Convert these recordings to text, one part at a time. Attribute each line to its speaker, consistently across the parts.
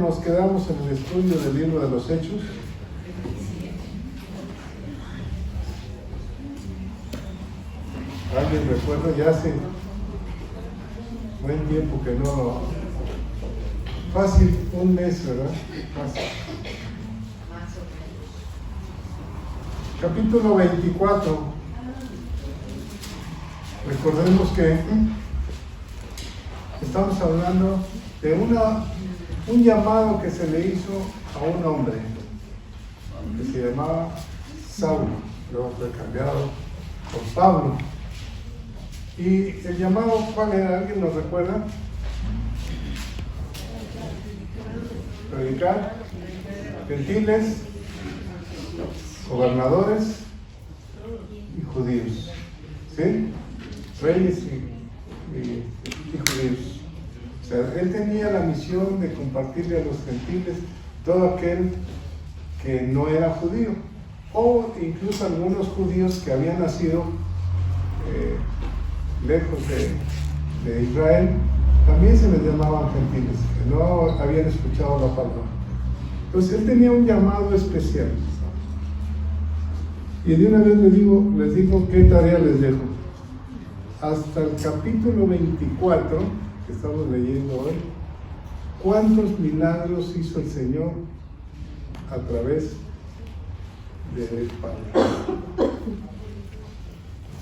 Speaker 1: nos quedamos en el estudio del libro de los Hechos. ¿Alguien recuerda? Ya hace buen tiempo que no. Fácil, un mes, ¿verdad? Fácil. Capítulo 24. Recordemos que estamos hablando de un llamado que se le hizo a un hombre que se llamaba Saulo, luego fue cambiado por Pablo. Y el llamado, ¿cuál era? ¿Alguien nos recuerda? Predicar, gentiles, gobernadores y judíos, ¿sí? Reyes y judíos. O sea, él tenía la misión de compartirle a los gentiles todo aquel que no era judío, o incluso algunos judíos que habían nacido lejos de Israel, también se les llamaban gentiles, que no habían escuchado la palabra. Entonces él tenía un llamado especial. Y de una vez les digo qué tarea les dejo. Hasta el capítulo 24, que estamos leyendo hoy, ¿cuántos milagros hizo el Señor a través de Pablo?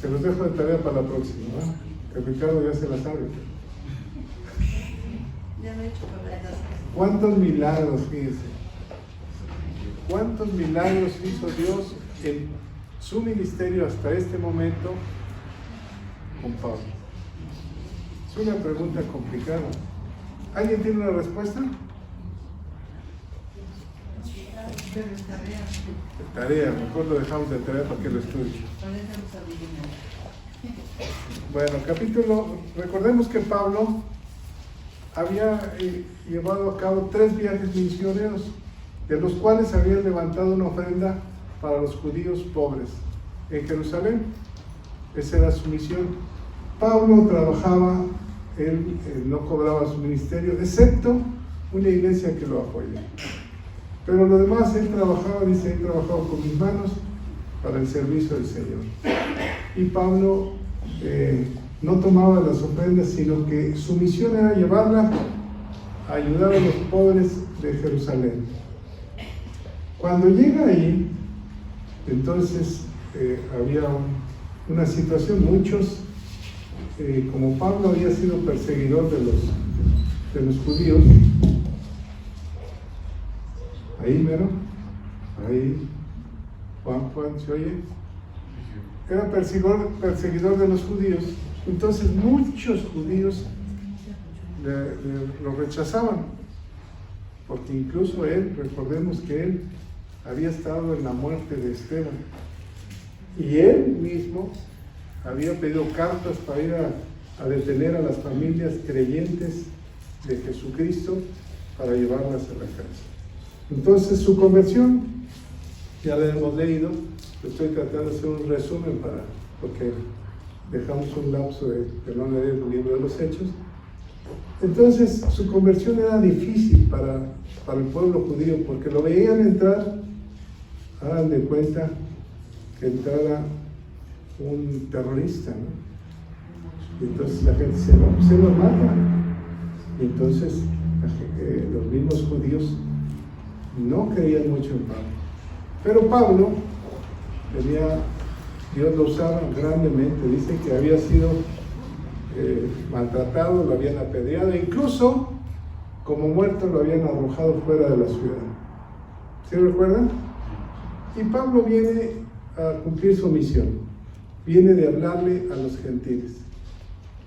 Speaker 1: Se los dejo de tarea para la próxima, ¿no? Que Ricardo ya se la sabe.
Speaker 2: Ya lo he hecho con las dos.
Speaker 1: ¿Cuántos milagros, fíjense? ¿Cuántos milagros hizo Dios en su ministerio hasta este momento con Pablo? Es una pregunta complicada. ¿Alguien tiene una respuesta? Tarea, mejor lo dejamos de tarea para que lo estudie. Bueno, recordemos que Pablo había llevado a cabo 3 viajes misioneros, de los cuales había levantado una ofrenda para los judíos pobres en Jerusalén. Esa era su misión. Pablo trabajaba, él no cobraba su ministerio, excepto una iglesia que lo apoya. Pero lo demás, él trabajaba, dice, he trabajado con mis manos para el servicio del Señor. Y Pablo no tomaba las ofrendas, sino que su misión era llevarla a ayudar a los pobres de Jerusalén. Cuando llega ahí, entonces había una situación, muchos, como Pablo había sido perseguidor de los judíos, ahí mero, ahí, Juan, ¿se oye? Era perseguidor de los judíos. Entonces muchos judíos lo rechazaban, porque incluso él, recordemos que él había estado en la muerte de Esteban, y él mismo había pedido cartas para ir a detener a las familias creyentes de Jesucristo para llevarlas a la cárcel. Entonces su conversión, ya la hemos leído, estoy tratando de hacer un resumen porque dejamos un lapso de no leer el libro de los Hechos. Entonces su conversión era difícil para el pueblo judío, porque lo veían entrar, hagan de cuenta que entrara un terrorista, ¿no? Y entonces la gente se lo mata. Y entonces los mismos judíos no creían mucho en Pablo. Pero Pablo Dios lo usaba grandemente. Dice que había sido maltratado, lo habían apedreado, incluso como muerto lo habían arrojado fuera de la ciudad. ¿Sí recuerdan? Y Pablo viene a cumplir su misión, viene de hablarle a los gentiles.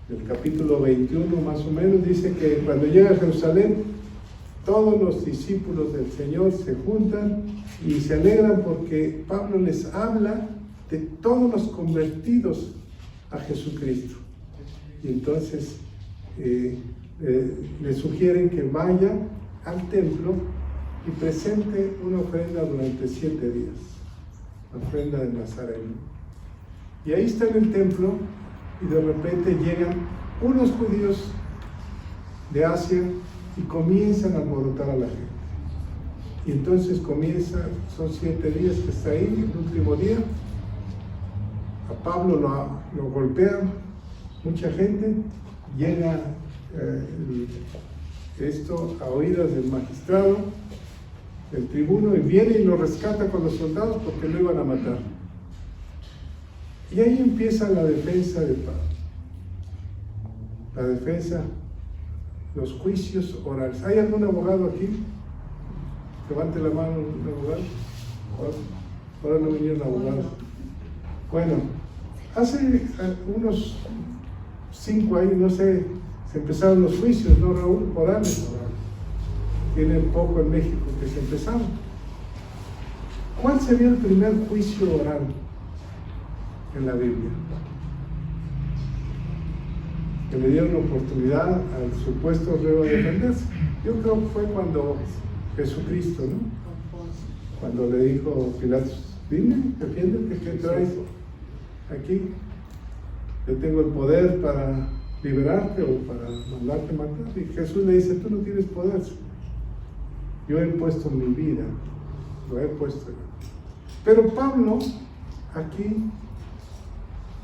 Speaker 1: En el capítulo 21 más o menos dice que cuando llega a Jerusalén, todos los discípulos del Señor se juntan y se alegran porque Pablo les habla de todos los convertidos a Jesucristo. Y entonces le sugieren que vaya al templo y presente una ofrenda durante 7 días, la ofrenda del Nazareno. Y ahí está en el templo, y de repente llegan unos judíos de Asia y comienzan a alborotar a la gente. Y entonces son 7 días que está ahí, el último día. A Pablo lo golpean mucha gente, llega esto a oídas del magistrado, del tribuno, y viene y lo rescata con los soldados porque lo iban a matar. Y ahí empieza la defensa de Pablo. La defensa, los juicios orales. ¿Hay algún abogado aquí? Levante la mano, un abogado. Ahora no vinieron abogados. Bueno, hace unos 5 años, no sé, se empezaron los juicios, ¿no, Raúl? Orales. Tiene poco en México que se empezaron. ¿Cuál sería el primer juicio oral en la Biblia? Que le dieron oportunidad al supuesto reo de defenderse. Yo creo que fue cuando Jesucristo, ¿no? Cuando le dijo Pilatos, dime, defiéndete, ¿qué traes aquí? Yo tengo el poder para liberarte o para mandarte matar. Y Jesús le dice, tú no tienes poder. Yo he puesto mi vida, lo he puesto. Pero Pablo, aquí,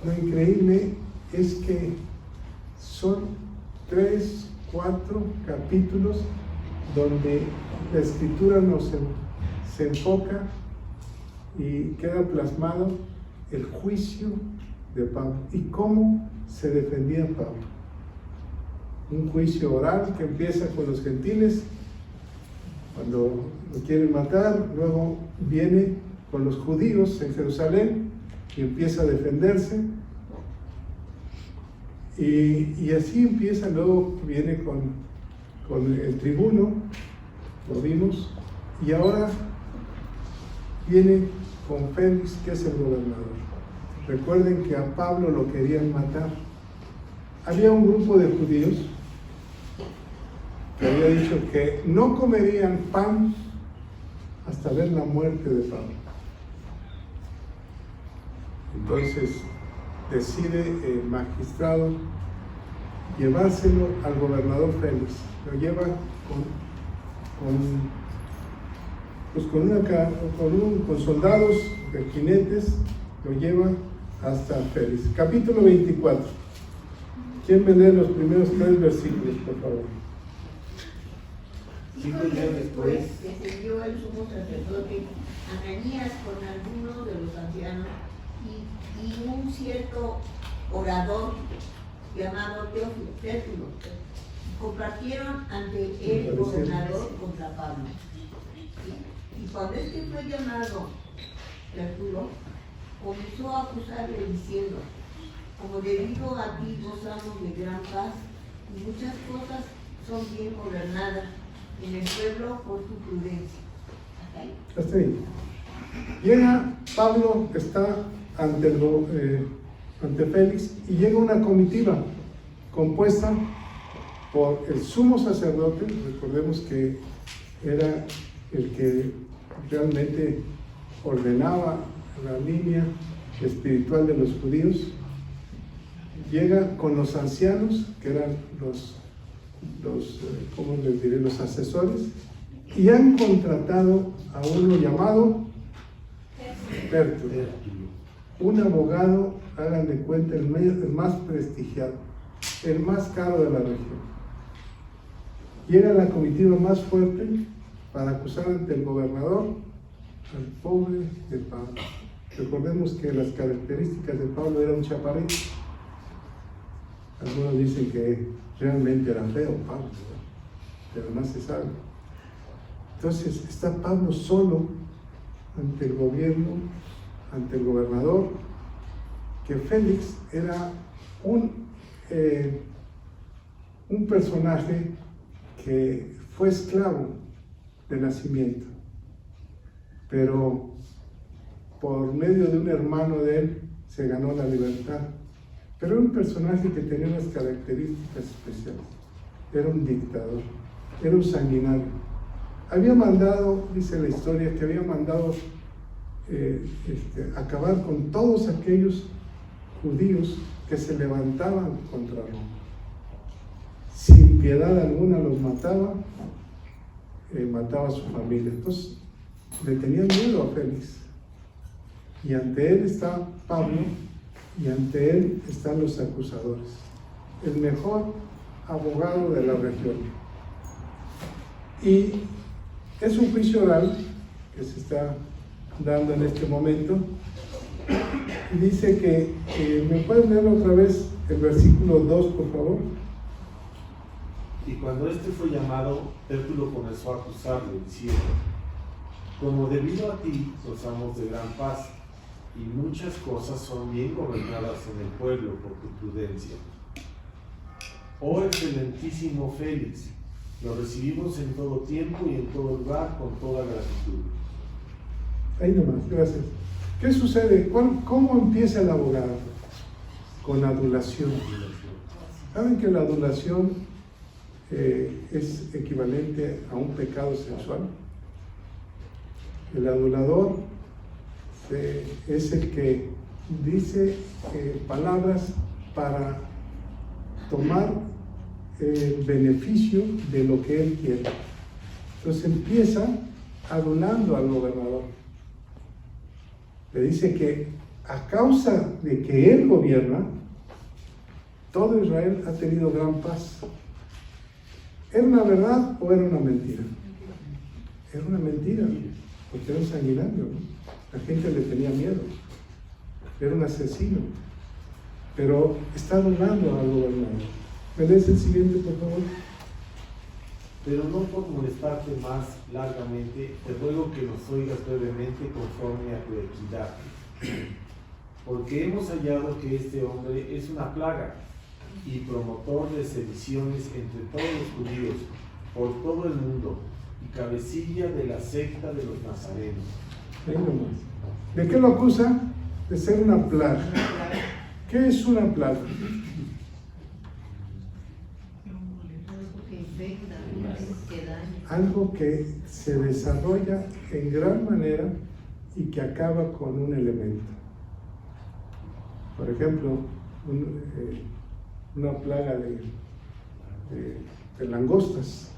Speaker 1: lo increíble es que son 3, 4 capítulos donde la escritura se enfoca y queda plasmado el juicio de Pablo y cómo se defendía Pablo. Un juicio oral que empieza con los gentiles cuando lo quieren matar, luego viene con los judíos en Jerusalén y empieza a defenderse. Y así empieza, luego viene con el tribuno, lo vimos, y ahora viene con Félix, que es el gobernador. Recuerden que a Pablo lo querían matar. Había un grupo de judíos que había dicho que no comerían pan hasta ver la muerte de Pablo. Entonces decide el magistrado llevárselo al gobernador Félix. Lo lleva con soldados de jinetes, lo lleva hasta Félix. Capítulo 24. ¿Quién me lee los primeros 3 versículos, por favor?
Speaker 2: 5 días después descendió el sumo sacerdote Ananías con algunos de los ancianos y un cierto orador llamado Tértulo. Compartieron ante el gobernador contra Pablo. Y cuando este fue llamado Tértulo, comenzó a acusarle diciendo: como debido a ti gozamos de gran paz y muchas cosas son bien gobernadas en el pueblo por tu prudencia.
Speaker 1: Hasta ahí. Llega Pablo, que está ante Félix, y llega una comitiva compuesta por el sumo sacerdote. Recordemos que era el que realmente ordenaba la línea espiritual de los judíos. Llega con los ancianos, que eran ¿cómo les diré? Los asesores, y han contratado a uno llamado Tértulo, un abogado, hagan de cuenta, el más prestigiado, el más caro de la región. Llega la comitiva más fuerte para acusar ante el gobernador al pobre de Pablo. Recordemos que las características de Pablo era un chaparrito. Algunos dicen que realmente era feo Pablo, pero no se sabe. Entonces está Pablo solo ante el gobierno, ante el gobernador, que Félix era un personaje que fue esclavo de nacimiento, pero por medio de un hermano de él se ganó la libertad. Pero era un personaje que tenía unas características especiales. Era un dictador, era un sanguinario. Había mandado, dice la historia, que había mandado acabar con todos aquellos judíos que se levantaban contra Roma. Si sin piedad alguna los mataba, mataba a su familia. Entonces le tenían miedo a Félix. Y ante él está Pablo, y ante él están los acusadores. El mejor abogado de la región. Y es un juicio oral que se está dando en este momento. Y dice que, ¿me pueden leer otra vez el versículo 2, por favor?
Speaker 3: Y cuando este fue llamado, Tértulo comenzó a acusarle, diciendo: como debido a ti gozamos de gran paz, y muchas cosas son bien gobernadas en el pueblo por tu prudencia. Oh excelentísimo Félix, lo recibimos en todo tiempo y en todo lugar con toda gratitud.
Speaker 1: Ahí nomás, gracias. ¿Qué sucede? ¿Cómo empieza el abogado? Con adulación. ¿Saben que la adulación es equivalente a un pecado sexual? El adulador es el que dice palabras para tomar el beneficio de lo que él quiere. Entonces empieza adulando al gobernador. Le dice que a causa de que él gobierna, todo Israel ha tenido gran paz. ¿Era una verdad o era una mentira? Era una mentira, porque era un sanguinario, ¿no? La gente le tenía miedo. Era un asesino. Pero está adulando al gobernador. ¿Me lees el siguiente, por favor?
Speaker 3: Pero no por molestarte más largamente, te ruego que nos oigas brevemente conforme a tu equidad. Porque hemos hallado que este hombre es una plaga y promotor de sediciones entre todos los judíos por todo el mundo y cabecilla de la secta de los nazarenos.
Speaker 1: Ahí nomás. ¿De qué lo acusa? De ser una plaga. ¿Qué es una plaga? Algo que se desarrolla en gran manera y que acaba con un elemento. Por ejemplo, una plaga de langostas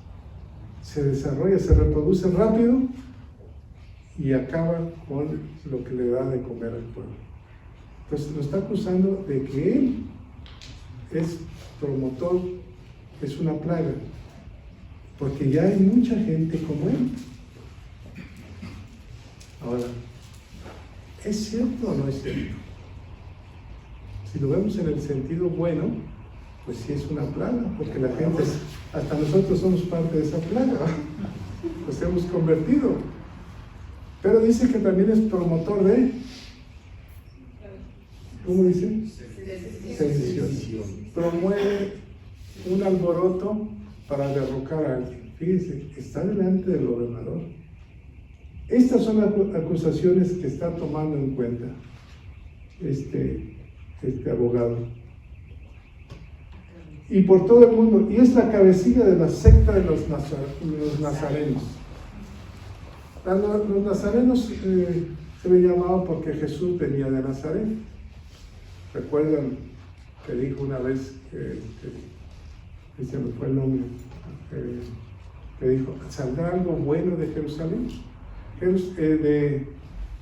Speaker 1: se desarrolla, se reproduce rápido y acaba con lo que le da de comer al pueblo. Entonces lo está acusando de que él es promotor, es una plaga, porque ya hay mucha gente como él. Ahora, ¿es cierto o no es cierto? Si lo vemos en el sentido bueno, pues sí es una plaga, porque la gente, hasta nosotros somos parte de esa plaga, nos hemos convertido. Pero dice que también es promotor de, ¿cómo dice? Sedición. Promueve un alboroto para derrocar a alguien. Fíjense, está delante del gobernador. Estas son las acusaciones que está tomando en cuenta este abogado. Y por todo el mundo. Y es la cabecilla de la secta de los nazarenos. Los nazarenos se le llamaba porque Jesús venía de Nazaret. ¿Recuerdan que dijo una vez que se me fue el nombre? Que dijo, ¿saldrá algo bueno de Jerusalén? De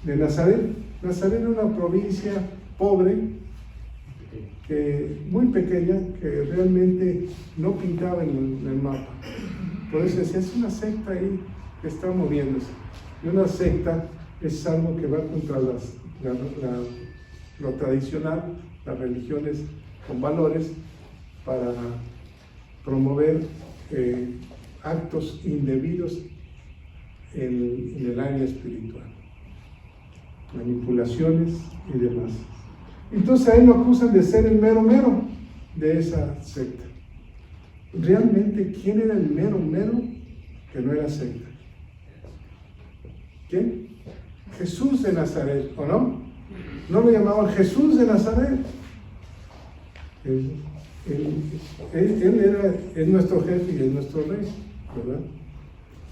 Speaker 1: Nazaret. Nazaret era una provincia pobre, muy pequeña, que realmente no pintaba en el mapa. Por eso decía, es una secta ahí que está moviéndose. Y una secta es algo que va contra lo tradicional, las religiones con valores, para promover actos indebidos en el área espiritual, manipulaciones y demás. Entonces a él lo acusan de ser el mero mero de esa secta. Realmente, ¿quién era el mero mero que no era secta? ¿Quién? Jesús de Nazaret, ¿o no? No lo llamaban Jesús de Nazaret. Él es nuestro jefe y es nuestro rey, ¿verdad?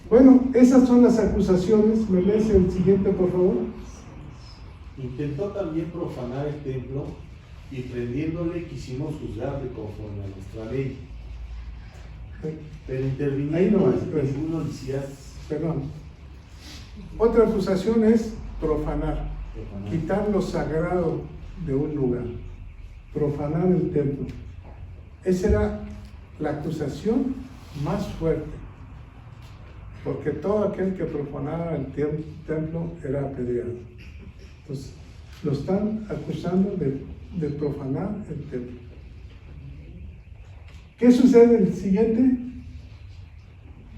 Speaker 1: Bueno, esas son las acusaciones. ¿Me lees el siguiente, por favor?
Speaker 3: Intentó también profanar el templo y prendiéndole quisimos juzgarle conforme a nuestra ley. Pero
Speaker 1: Ahí
Speaker 3: interviniendo
Speaker 1: nomás,
Speaker 3: el
Speaker 1: pues.
Speaker 3: tribuno Licías,
Speaker 1: Perdón. Otra acusación es profanar, quitar lo sagrado de un lugar, profanar el templo. Esa era la acusación más fuerte, porque todo aquel que profanara el templo era apedreado. Entonces, lo están acusando de profanar el templo. ¿Qué sucede en el siguiente?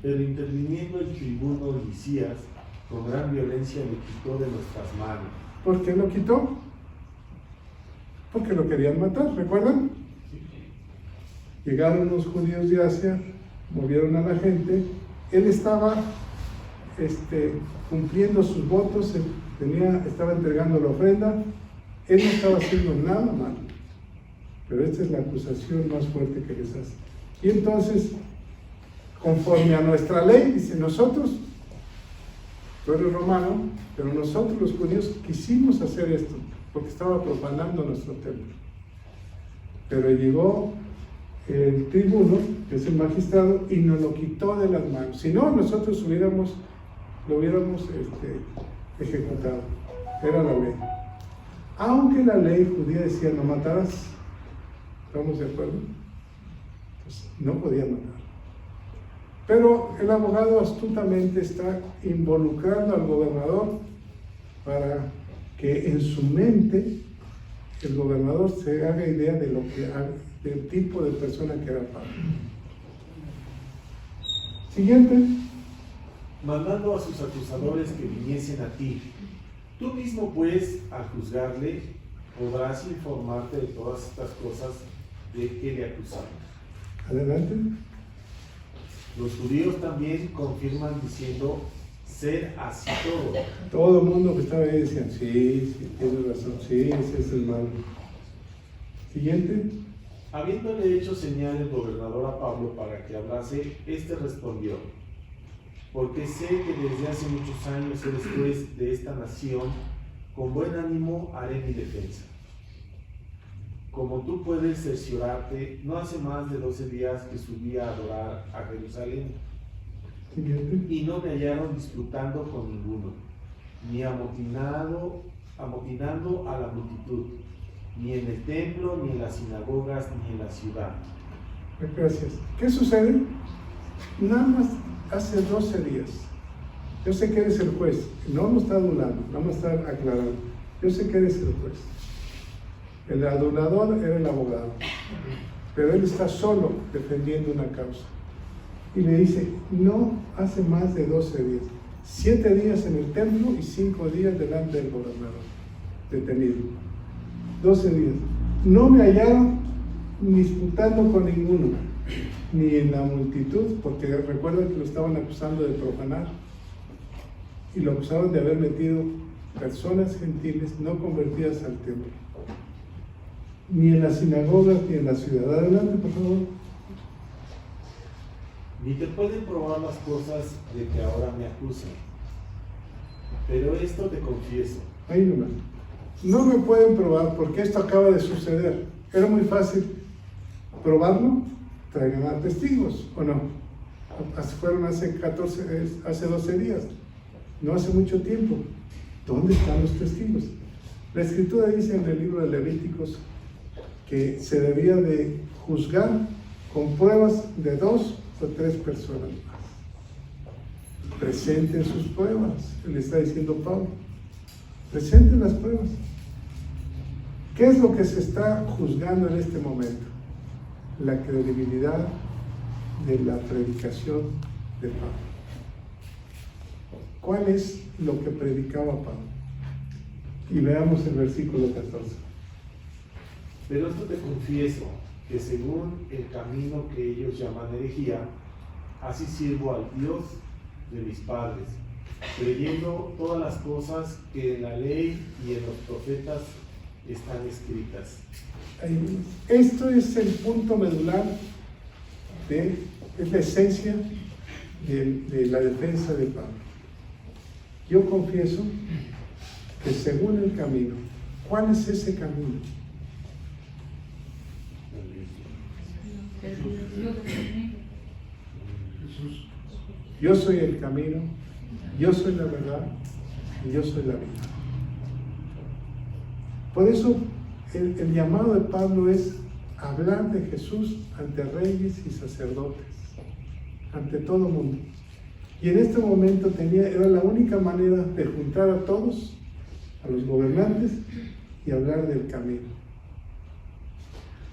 Speaker 3: pero interviniendo el tribuno Licías, con gran violencia le quitó de nuestras manos.
Speaker 1: ¿Por qué lo quitó? Porque lo querían matar, ¿recuerdan? Llegaron los judíos de Asia, movieron a la gente, él estaba cumpliendo sus votos, estaba entregando la ofrenda, él no estaba haciendo nada malo, pero esta es la acusación más fuerte que les hace. Y entonces, conforme a nuestra ley, dice, nosotros, tú eres romano, pero nosotros los judíos quisimos hacer esto, porque estaba profanando nuestro templo. Pero llegó el tribuno, que es el magistrado, y nos lo quitó de las manos. Si no, nosotros lo hubiéramos ejecutado. Era la ley. Aunque la ley judía decía no matarás, ¿estamos de acuerdo? Pues no podía matar. Pero el abogado astutamente está involucrando al gobernador para que en su mente el gobernador se haga idea de del tipo de persona que era Pablo. Siguiente.
Speaker 3: Mandando a sus acusadores que viniesen a ti. Tú mismo, pues, al juzgarle, podrás informarte de todas estas cosas de que le acusamos.
Speaker 1: Adelante.
Speaker 3: Los judíos también confirman diciendo ser así todo.
Speaker 1: Todo el mundo que estaba ahí decía, sí, tienes razón, sí, ese es el malo. Siguiente.
Speaker 3: Habiéndole hecho señal el gobernador a Pablo para que hablase, éste respondió: porque sé que desde hace muchos años eres juez de esta nación, con buen ánimo haré mi defensa. Como tú puedes cerciorarte, no hace más de 12 días que subí a adorar a Jerusalén,
Speaker 1: Siguiente.
Speaker 3: y no me hallaron disputando con ninguno, ni amotinando a la multitud, ni en el templo, ni en las sinagogas, ni en la ciudad.
Speaker 1: Gracias. ¿Qué sucede? Nada más hace 12 días. Yo sé que eres el juez, no me está adulando, no me está aclarando. Yo sé que eres el juez. El adulador era el abogado, pero él está solo defendiendo una causa. Y le dice, no hace más de 12 días, 7 días en el templo y 5 días delante del gobernador, detenido. 12 días. No me hallaron disputando con ninguno, ni en la multitud, porque recuerden que lo estaban acusando de profanar, y lo acusaban de haber metido personas gentiles no convertidas al templo. Ni en las sinagogas, ni en la ciudad. Adelante, por favor.
Speaker 3: Ni te pueden probar las cosas de que ahora me acusan. Pero esto te confieso.
Speaker 1: Ahí nomás. No me pueden probar porque esto acaba de suceder. Era muy fácil probarlo, traigan a testigos, ¿o no? Fueron hace 12 días, no hace mucho tiempo. ¿Dónde están los testigos? La Escritura dice en el libro de Levíticos que se debía de juzgar con pruebas de 2 o 3 personas más. Presenten sus pruebas, le está diciendo Pablo. Presenten las pruebas. ¿Qué es lo que se está juzgando en este momento? La credibilidad de la predicación de Pablo. ¿Cuál es lo que predicaba Pablo? Y veamos el versículo 14.
Speaker 3: Pero esto te confieso, que según el camino que ellos llaman herejía, así sirvo al Dios de mis padres, creyendo todas las cosas que en la ley y en los profetas están escritas.
Speaker 1: Esto es el punto medular, es la esencia de la defensa de Pablo. Yo confieso que según el camino, ¿cuál es ese camino? Yo soy el camino, yo soy la verdad y yo soy la vida. Por eso el llamado de Pablo es hablar de Jesús ante reyes y sacerdotes, ante todo el mundo. Y en este momento era la única manera de juntar a todos, a los gobernantes, y hablar del camino.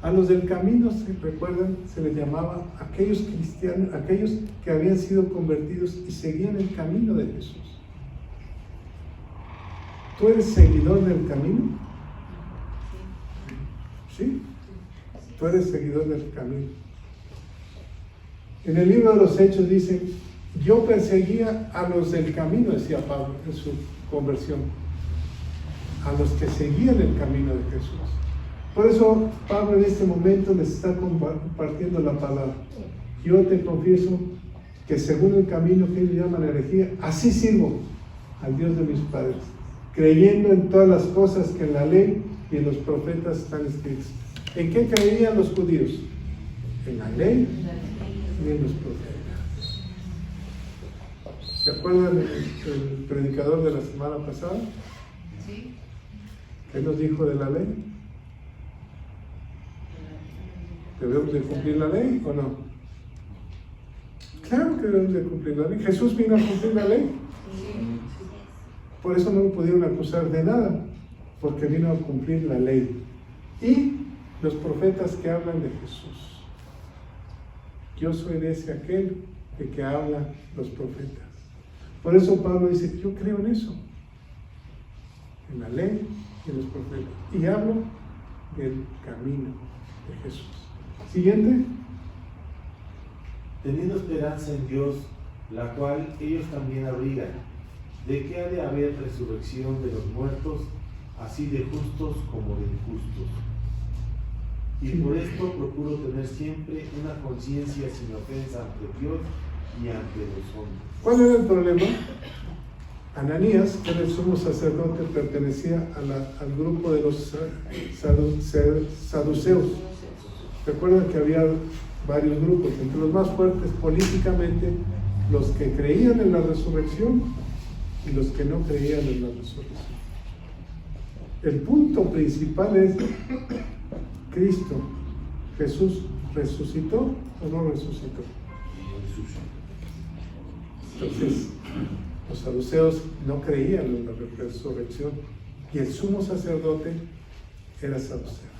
Speaker 1: A los del camino, ¿se recuerdan? Se les llamaba aquellos cristianos, aquellos que habían sido convertidos y seguían el camino de Jesús. ¿Tú eres seguidor del camino? ¿Sí? Tú eres seguidor del camino. En el libro de los Hechos dicen, yo perseguía a los del camino, decía Pablo en su conversión, a los que seguían el camino de Jesús. Por eso Pablo en este momento les está compartiendo la palabra. Yo te confieso que según el camino que ellos llaman herejía, así sirvo al Dios de mis padres, creyendo en todas las cosas que en la ley y en los profetas están escritos. ¿En qué creían los judíos? En la ley y en los profetas. ¿Se acuerdan el predicador de la semana pasada?
Speaker 4: Sí.
Speaker 1: ¿Qué nos dijo de la ley? ¿Debemos de cumplir la ley o no? Claro que debemos de cumplir la ley. Jesús vino a cumplir la ley. Por eso no lo pudieron acusar de nada, porque vino a cumplir la ley. Y los profetas que hablan de Jesús. Yo soy de ese aquel de que hablan los profetas. Por eso Pablo dice, yo creo en eso, en la ley y en los profetas. Y hablo del camino de Jesús. Siguiente.
Speaker 3: Teniendo esperanza en Dios, la cual ellos también abrigan, de que ha de haber resurrección de los muertos, así de justos como de injustos. Y por esto procuro tener siempre una conciencia sin ofensa ante Dios y ante los hombres.
Speaker 1: ¿Cuál era el problema? Ananías, que era el sumo sacerdote, pertenecía al grupo de los saduceos. Recuerdan que había varios grupos, entre los más fuertes políticamente, los que creían en la resurrección y los que no creían en la resurrección. El punto principal es, ¿Cristo, Jesús, resucitó o no resucitó? Entonces, los saduceos no creían en la resurrección y el sumo sacerdote era saduceo.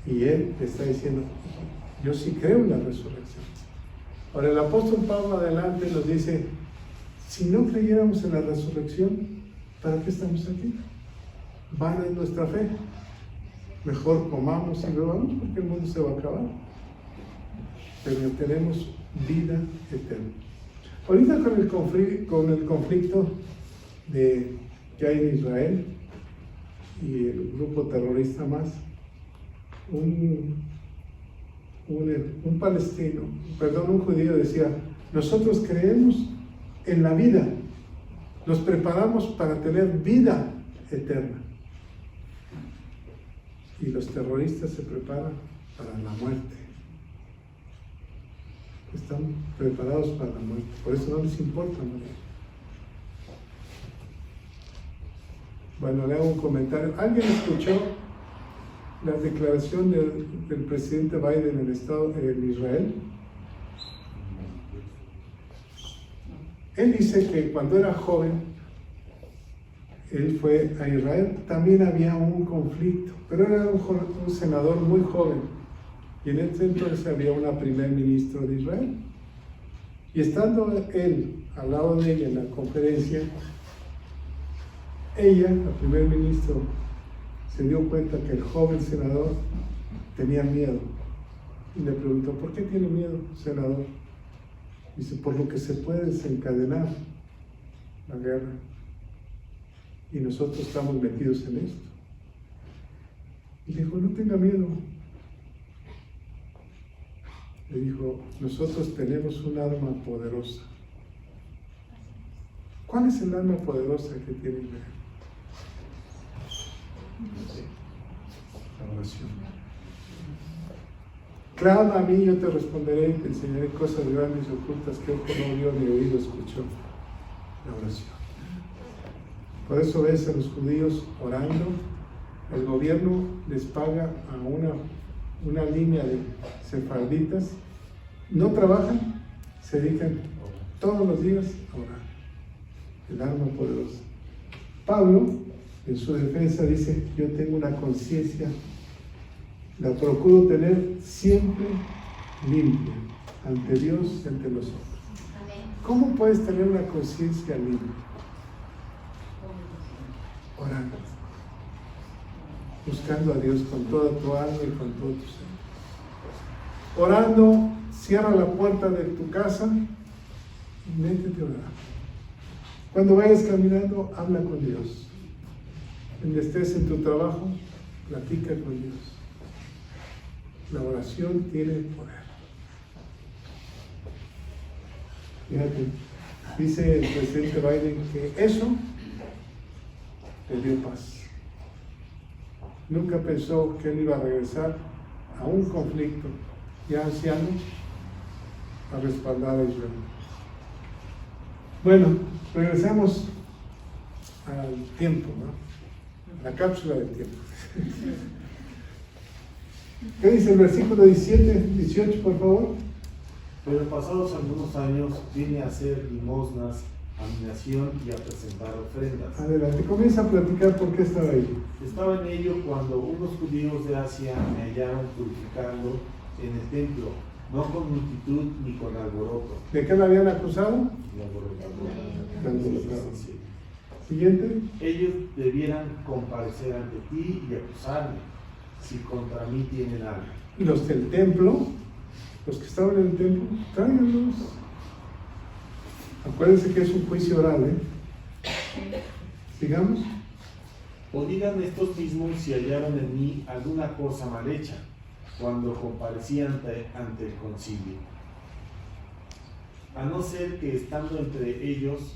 Speaker 1: Y él está diciendo, yo sí creo en la resurrección. Ahora el apóstol Pablo adelante nos dice, si no creyéramos en la resurrección, ¿para qué estamos aquí? Vana es nuestra fe. Mejor comamos y bebamos porque el mundo se va a acabar. Pero tenemos vida eterna. Ahorita con el conflicto que hay en Israel y el grupo terrorista más, un judío decía, nosotros creemos en la vida, nos preparamos para tener vida eterna. Y los terroristas se preparan para la muerte. Están preparados para la muerte, por eso no les importa morir. Bueno, le hago un comentario. ¿Alguien escuchó la declaración del presidente Biden en Israel? Él dice que cuando era joven, él fue a Israel, también había un conflicto, pero era un senador muy joven, y en ese entonces había una primer ministro de Israel. Y estando él al lado de ella en la conferencia, ella, la primer ministro, se dio cuenta que el joven senador tenía miedo. Y le preguntó, ¿por qué tiene miedo, senador? Dice, por lo que se puede desencadenar la guerra. Y nosotros estamos metidos en esto. Y le dijo, no tenga miedo. Le dijo, nosotros tenemos un arma poderosa. ¿Cuál es el arma poderosa que tiene Israel? La oración. Clama a mí, yo te responderé y te enseñaré cosas grandes y ocultas que ojo no vio ni oído escuchó. La oración. Por eso ves a los judíos orando. El gobierno les paga a una línea de sefarditas. No trabajan, se dedican todos los días a orar. El arma poderosa. Pablo, en su defensa, dice: yo tengo una conciencia, la procuro tener siempre limpia ante Dios y ante los hombres. ¿Cómo puedes tener una conciencia limpia? Orando, buscando a Dios con toda tu alma y con todo tu ser. Orando, cierra la puerta de tu casa y métete a orar. Cuando vayas caminando, habla con Dios. Cuando estés en tu trabajo, platica con Dios. La oración tiene poder. Fíjate, dice el presidente Biden que eso le dio paz. Nunca pensó que él iba a regresar a un conflicto ya anciano a respaldar a Israel. Bueno, regresamos al tiempo, ¿no? La cápsula del tiempo. ¿Qué dice el versículo 17, 18, por favor?
Speaker 3: Pero pasados algunos años vine a hacer limosnas a mi nación y a presentar ofrendas.
Speaker 1: Adelante, comienza a platicar por qué estaba ahí.
Speaker 3: Estaba en ello cuando unos judíos de Asia me hallaron purificando en el templo, no con multitud ni con alboroto.
Speaker 1: ¿De qué me habían acusado?
Speaker 3: De
Speaker 1: Alborotado.
Speaker 3: Sí.
Speaker 1: Siguiente.
Speaker 3: Ellos debieran comparecer ante ti y acusarme, si contra mí tienen algo.
Speaker 1: Los del templo, los que estaban en el templo, tráiganlos. Acuérdense que es un juicio oral, Sigamos.
Speaker 3: O digan estos mismos si hallaron en mí alguna cosa mal hecha, cuando comparecí ante el concilio. A no ser que estando entre ellos,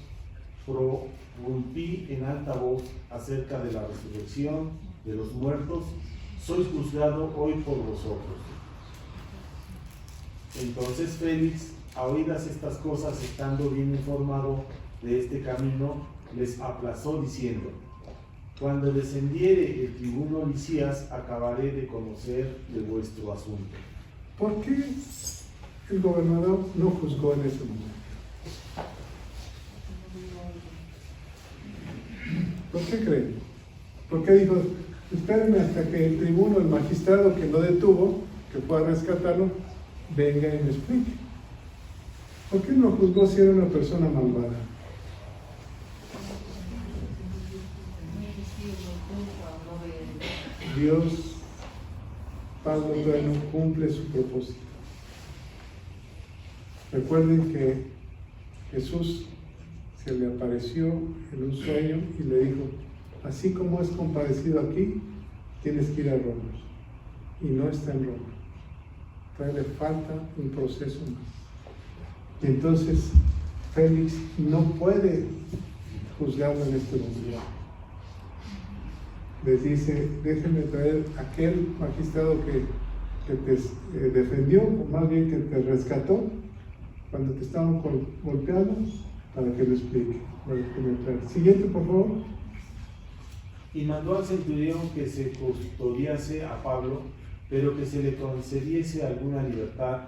Speaker 3: prorrumpí en alta voz acerca de la resurrección de los muertos, sois juzgado hoy por vosotros. Entonces Félix, a oídas estas cosas, estando bien informado de este camino, les aplazó diciendo: cuando descendiere el tribuno Lisías, acabaré de conocer de vuestro asunto.
Speaker 1: ¿Por qué el gobernador no juzgó en ese momento? ¿Por qué creen? ¿Por qué dijo: espérenme hasta que el tribuno, el magistrado que lo detuvo, que fue a rescatarlo, venga y me explique? ¿Por qué no juzgó si era una persona malvada? Dios, Padre bueno, cumple su propósito. Recuerden que Jesús se le apareció en un sueño y le dijo: así como es comparecido aquí, tienes que ir a Roma. Y no está en Roma. Todavía le falta un proceso más. Y entonces Félix no puede juzgarlo en este momento. Les dice: déjenme traer aquel magistrado que te defendió, o más bien que te rescató cuando te estaban golpeando, para que lo explique. Siguiente, por favor.
Speaker 3: Y mandó al centurión que se custodiase a Pablo, pero que se le concediese alguna libertad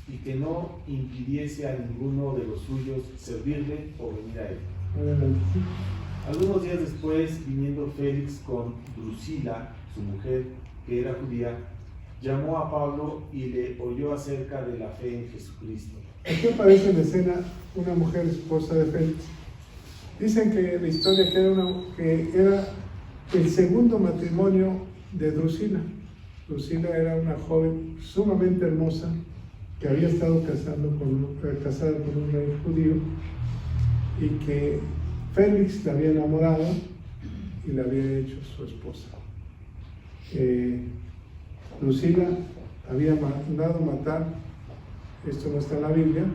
Speaker 3: y que no impidiese a ninguno de los suyos servirle o venir a él.
Speaker 1: Adelante.
Speaker 3: Algunos días después, viniendo Félix con Drusila, su mujer, que era judía, llamó a Pablo y le oyó acerca de la fe en Jesucristo.
Speaker 1: Aquí aparece en escena una mujer esposa de Félix. Dicen que la historia que era el segundo matrimonio de Drusila. Drusila era una joven sumamente hermosa que había estado casada con un rey judío y que Félix la había enamorado y la había hecho su esposa. Drusila había mandado matar, esto no está en la Biblia,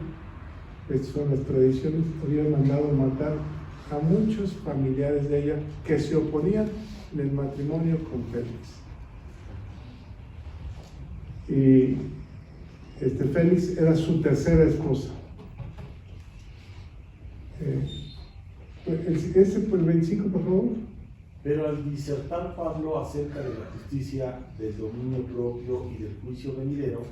Speaker 1: estas son las tradiciones, había mandado matar a muchos familiares de ella que se oponían en el matrimonio con Félix. Y Félix era su tercera esposa. Ese por el 25, por favor.
Speaker 3: Pero al disertar Pablo acerca de la justicia, del dominio propio y del juicio venidero,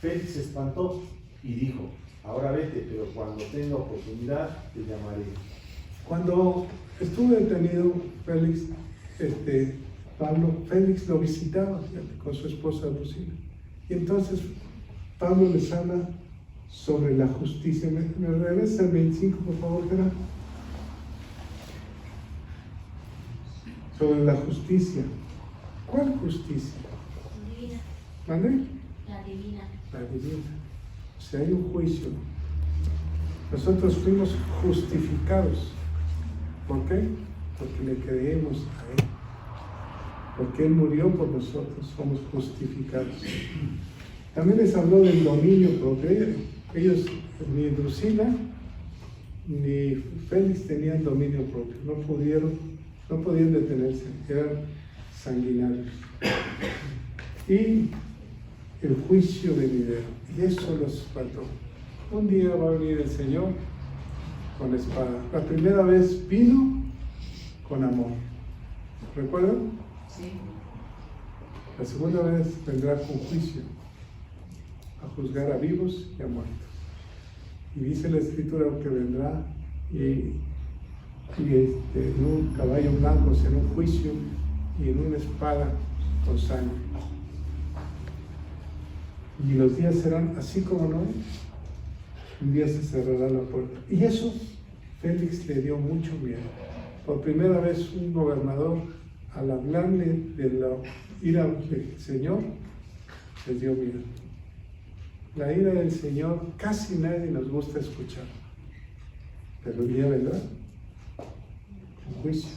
Speaker 3: Félix se espantó y dijo: ahora vete, pero cuando tenga oportunidad te llamaré.
Speaker 1: Cuando estuvo detenido Félix, Pablo, Félix lo visitaba con su esposa Lucila. Y entonces Pablo les habla sobre la justicia. ¿Me regresa el 25, por favor, Gerardo? Sobre la justicia. ¿Cuál justicia?
Speaker 4: Divina.
Speaker 1: ¿Vale?
Speaker 4: La divina.
Speaker 1: La divina. O sea, hay un juicio. Nosotros fuimos justificados. ¿Por qué? Porque le creemos a Él. Porque Él murió por nosotros, somos justificados. También les habló del dominio propio. Ellos, ni Drusila ni Félix tenían dominio propio. No podían detenerse, eran sanguinarios. Y el juicio venidero. Y eso los faltó. Un día va a venir el Señor con espada. La primera vez vino con amor. ¿Recuerdan?
Speaker 2: Sí.
Speaker 1: La segunda vez vendrá con juicio, a juzgar a vivos y a muertos. Y dice la Escritura que vendrá en un caballo blanco, en un juicio y en una espada con sangre. Y los días serán así como no. Un día se cerrará la puerta. Y eso Félix le dio mucho miedo. Por primera vez un gobernador, al hablarle de la ira del Señor, les dio miedo. La ira del Señor casi nadie nos gusta escuchar. Pero el día vendrá con juicio.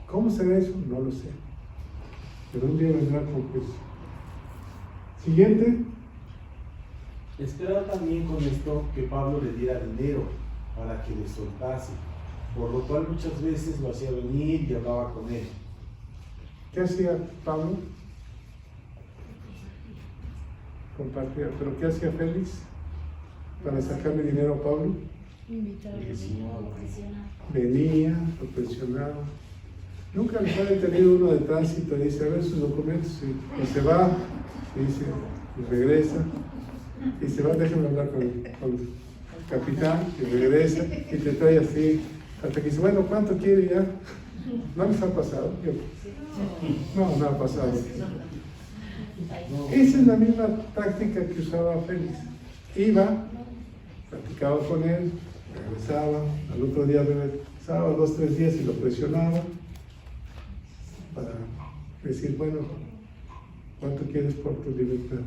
Speaker 1: ¿Cómo será eso? No lo sé. Pero un día vendrá con juicio. Siguiente.
Speaker 3: Esperaba también con esto que Pablo le diera dinero para que le soltase, por lo cual muchas veces lo hacía venir y hablaba con él.
Speaker 1: ¿Qué hacía Pablo? Compartía. ¿Pero qué hacía Félix para sacarle dinero a Pablo?
Speaker 4: Invitarlo.
Speaker 1: Venía, lo presionaba. Nunca les ha detenido uno de tránsito y dice: a ver sus documentos, y se va, y dice, y regresa, y se va, déjenme hablar con el capitán, y regresa, y te trae así, hasta que dice: bueno, ¿cuánto quiere ya? ¿No les ha pasado? No ha pasado. Esa es la misma táctica que usaba Félix. Iba, platicaba con él, regresaba, al otro día regresaba, 2 o 3 días y lo presionaba para decir: bueno, ¿cuánto quieres por tu libertad?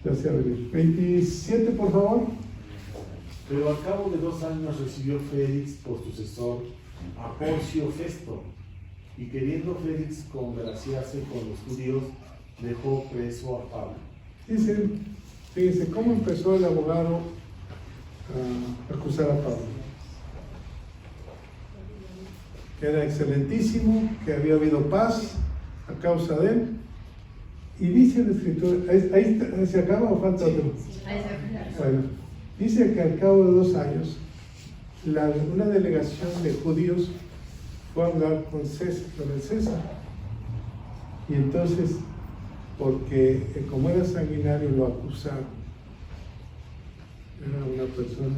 Speaker 1: Ya sea venir. 27, por favor.
Speaker 3: Pero al cabo de 2 años recibió Félix por sucesor a Porcio Festo, y queriendo Félix congraciarse con los judíos, dejó preso a Pablo.
Speaker 1: Fíjense cómo empezó el abogado a acusar a Pablo. Que era excelentísimo, que había habido paz a causa de él. Y dice la Escritura, ¿ahí se acaba o falta otro? Bueno, dice que al cabo de 2 años, una delegación de judíos fue a hablar con el César. Y entonces, porque como era sanguinario, lo acusaron. Era una persona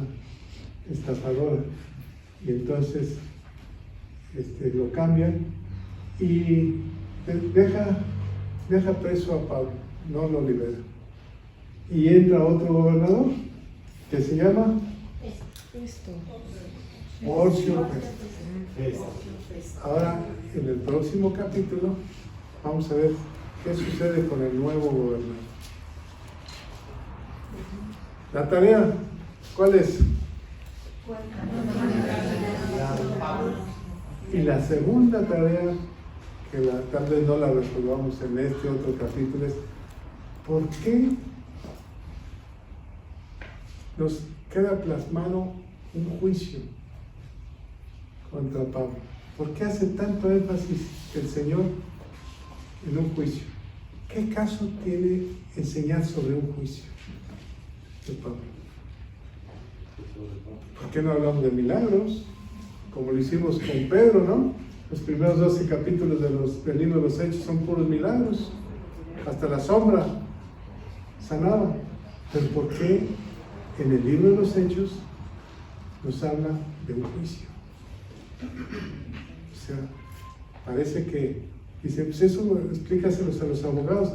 Speaker 1: estafadora. Y entonces lo cambian y deja preso a Pablo, no lo libera. Y entra otro gobernador que se llama Porcio Festo. Ahora, en el próximo capítulo, vamos a ver qué sucede con el nuevo gobernador. La tarea, ¿cuál es? Y la segunda tarea, que tal vez no la resolvamos en este otro capítulo, es: ¿por qué nos queda plasmado un juicio contra Pablo? ¿Por qué hace tanto énfasis el Señor en un juicio? ¿qué caso tiene enseñar sobre un juicio de Pablo? ¿Por qué no hablamos de milagros? Como lo hicimos con Pedro, ¿no? Los primeros 12 capítulos del libro de los Hechos son puros milagros. Hasta la sombra sanaba. Pero ¿por qué en el libro de los Hechos nos habla de un juicio? O sea, parece que dice, pues eso explícaselos a los abogados.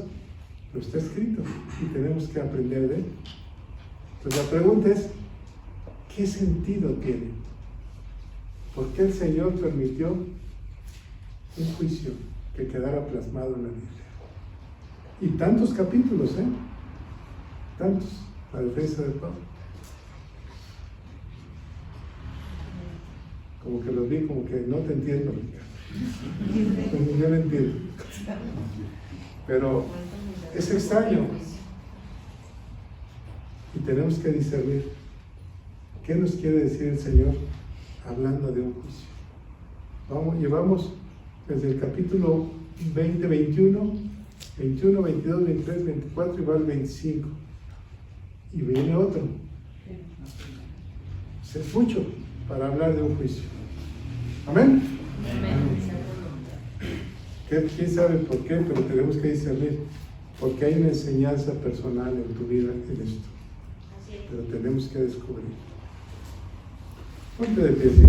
Speaker 1: Pero está escrito y tenemos que aprender de él. Entonces la pregunta es, ¿qué sentido tiene? ¿Por qué el Señor permitió un juicio que quedara plasmado en la Biblia? Y tantos capítulos, tantos, la defensa de Pablo. Como que los vi, como que no te entiendo, Ricardo. Yo no entiendo. Pero es extraño. Y tenemos que discernir qué nos quiere decir el Señor hablando de un juicio. Llevamos desde el capítulo 20, 21, 22, 23, 24 y va al 25. Y viene otro. Es mucho para hablar de un juicio. Amén. ¿Quién sabe por qué? Pero tenemos que discernir. Porque hay una enseñanza personal en tu vida en esto. Pero tenemos que descubrir. Ponte de pie, ¿sí?